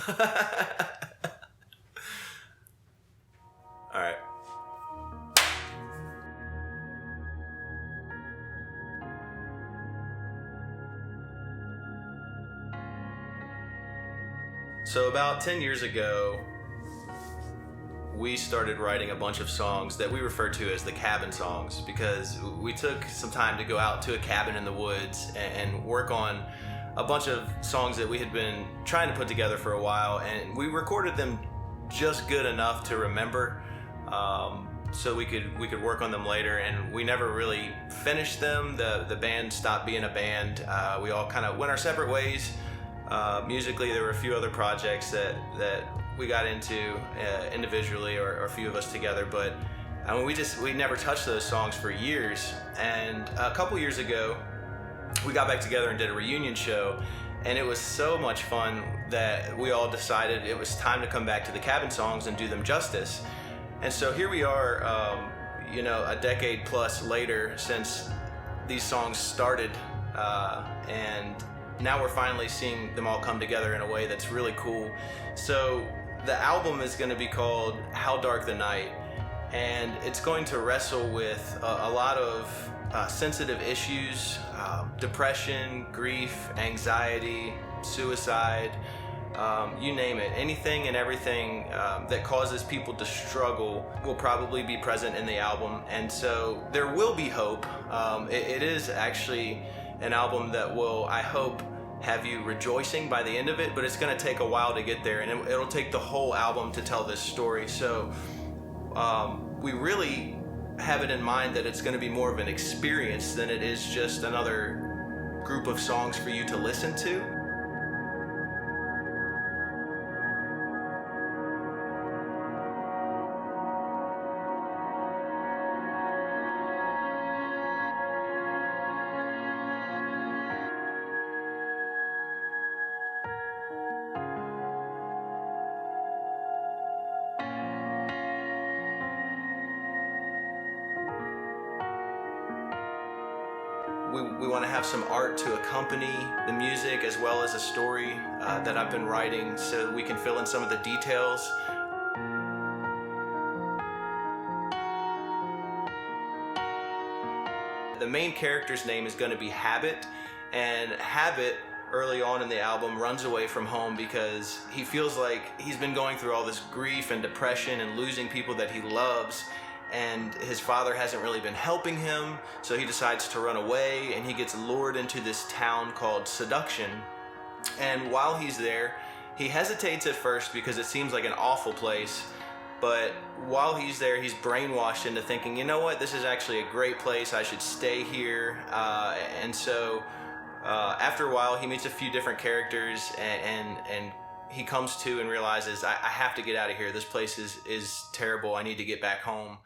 All right. So about 10 years ago, we started writing a bunch of songs that we refer to as the cabin songs, because we took some time to go out to a cabin in the woods and work on a bunch of songs that we had been trying to put together for a while, and we recorded them just good enough to remember, so we could work on them later. And we never really finished them. The band stopped being a band. We all kind of went our separate ways. Musically, there were a few other projects that we got into individually, or a few of us together, but I mean, we never touched those songs for years. And a couple years ago, we got back together and did a reunion show, and it was so much fun that we all decided it was time to come back to the cabin songs and do them justice. And so here we are, a decade plus later since these songs started, and now we're finally seeing them all come together in a way that's really cool. So the album is going to be called How Dark the Night, and it's going to wrestle with a lot of sensitive issues, depression, grief, anxiety, suicide, you name it. Anything and everything that causes people to struggle will probably be present in the album. And so there will be hope. It is actually an album that will, I hope, have you rejoicing by the end of it, but it's going to take a while to get there, and it'll take the whole album to tell this story. So we really have it in mind that it's going to be more of an experience than it is just another group of songs for you to listen to. We want to have some art to accompany the music, as well as a story that I've been writing, so we can fill in some of the details. The main character's name is going to be Habit, and Habit, early on in the album, runs away from home because he feels like he's been going through all this grief and depression and losing people that he loves, and his father hasn't really been helping him, so he decides to run away, and he gets lured into this town called Seduction. And while he's there, he hesitates at first because it seems like an awful place, but while he's there, he's brainwashed into thinking, you know what, this is actually a great place, I should stay here. And so after a while, he meets a few different characters, and he comes to and realizes, I have to get out of here, this place is terrible, I need to get back home.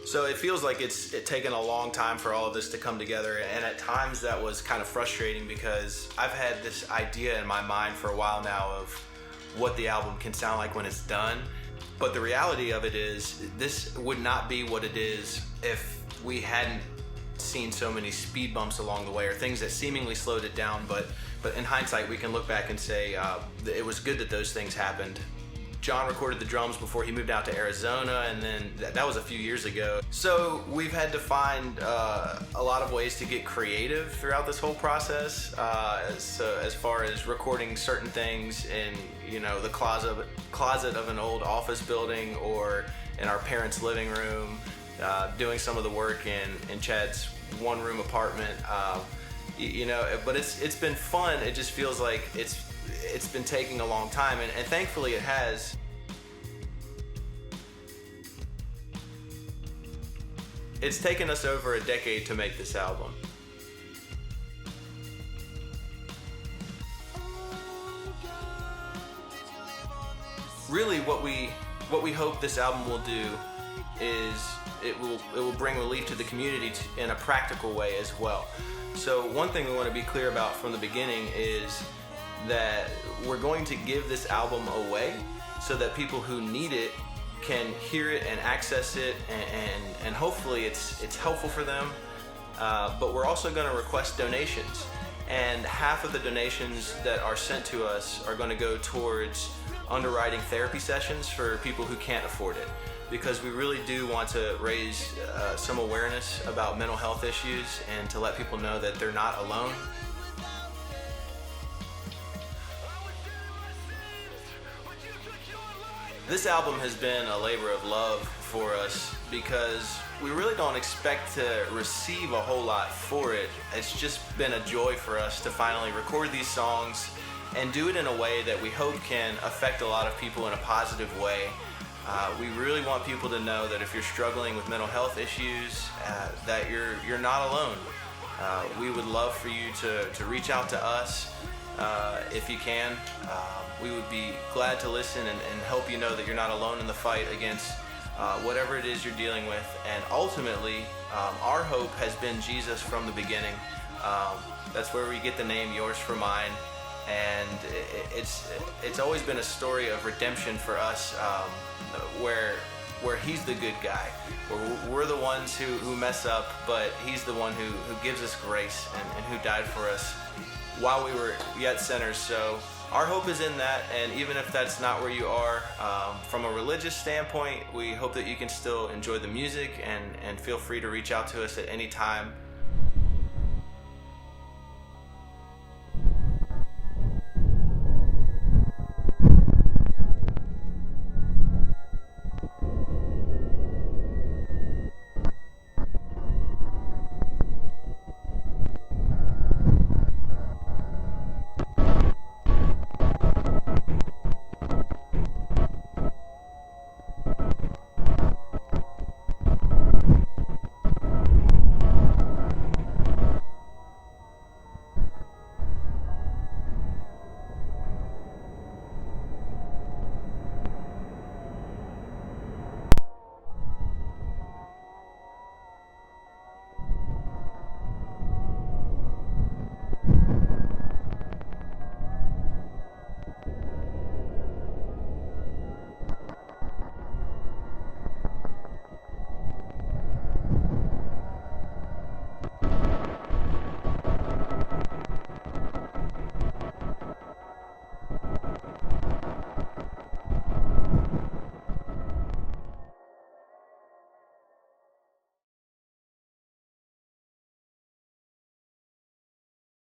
So it feels like it's taken a long time for all of this to come together, and at times that was kind of frustrating because I've had this idea in my mind for a while now of what the album can sound like when it's done, but the reality of it is this would not be what it is if we hadn't seen so many speed bumps along the way, or things that seemingly slowed it down, but in hindsight we can look back and say it was good that those things happened. John recorded the drums before he moved out to Arizona, and then that was a few years ago. So we've had to find a lot of ways to get creative throughout this whole process. So as far as recording certain things in, the closet of an old office building, or in our parents' living room, doing some of the work in Chad's one-room apartment. But it's been fun. It just feels like it's been taking a long time, and thankfully it has. It's taken us over a decade to make this album. Really, what we hope this album will do is it will bring relief to the community in a practical way as well. So one thing we want to be clear about from the beginning is that we're going to give this album away so that people who need it can hear it and access it, and hopefully it's helpful for them. but we're also going to request donations. And half of the donations that are sent to us are going to go towards underwriting therapy sessions for people who can't afford it, because we really do want to raise some awareness about mental health issues and to let people know that they're not alone. This album has been a labor of love for us because we really don't expect to receive a whole lot for it. It's just been a joy for us to finally record these songs and do it in a way that we hope can affect a lot of people in a positive way. We really want people to know that if you're struggling with mental health issues, that you're not alone. We would love for you to reach out to us if you can. We would be glad to listen and help you know that you're not alone in the fight against whatever it is you're dealing with. And ultimately, our hope has been Jesus from the beginning. That's where we get the name Yours for Mine. And it's always been a story of redemption for us, where he's the good guy, where we're the ones who mess up, but he's the one who gives us grace and who died for us while we were yet sinners. So our hope is in that, and even if that's not where you are, from a religious standpoint, we hope that you can still enjoy the music and feel free to reach out to us at any time.